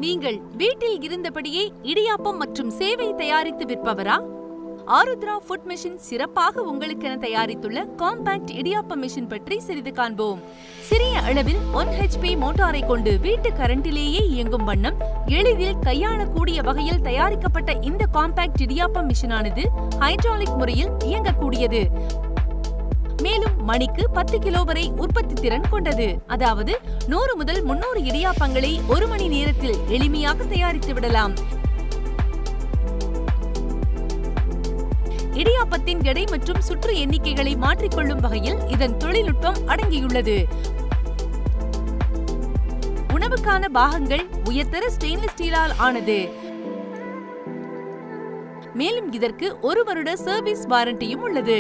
நீங்கள் வீட்டில் இருந்தபடியே இடியாப்பம் மற்றும் சேவை தயாரித்து விற்பவரா? ஆருத்ரா ஃபுட் மெஷின் சிறப்பாக உங்களுக்கென தயாரித்துள்ள காம்பாக்ட் இடியாப்பம் மெஷின் பற்றி சிறிது காண்போம். சிறிய அளவில் 1 HP மோட்டாரை கொண்டு வீட்டு கரண்டிலேயே இயங்கும் வண்ணம் எளிதில் கையாளக்கூடிய வகையில் தயாரிக்கப்பட்ட இந்த காம்பாக்ட் இடியாப்பம் மெஷினானது ஹைட்ராலிக் முறையில் இயங்கக்கூடியது. மேலும் மணிக்கு 10 கிலோ வரை உற்பத்தி திறன் கொண்டது. அதாவது 100 முதல் 300 இடியாப்பங்களை 1 மணி நேரத்தில் எளிமையாக தயாரித்து விடலாம். இடியாப்பத்தின் எடை மற்றும் சுற்று எண்ணிக்கைகளை மாற்றிக்கொள்ளும் வகையில் இதன் தொழில்நுட்பம் அடங்கியுள்ளது. உணவுக்கான பாகங்கள் உயர்தர ஸ்டெயின்லெஸ் ஸ்டீலால் ஆனது. மேலும் இதற்கு 1 வருட சர்வீஸ் வாரண்டியும் உள்ளது.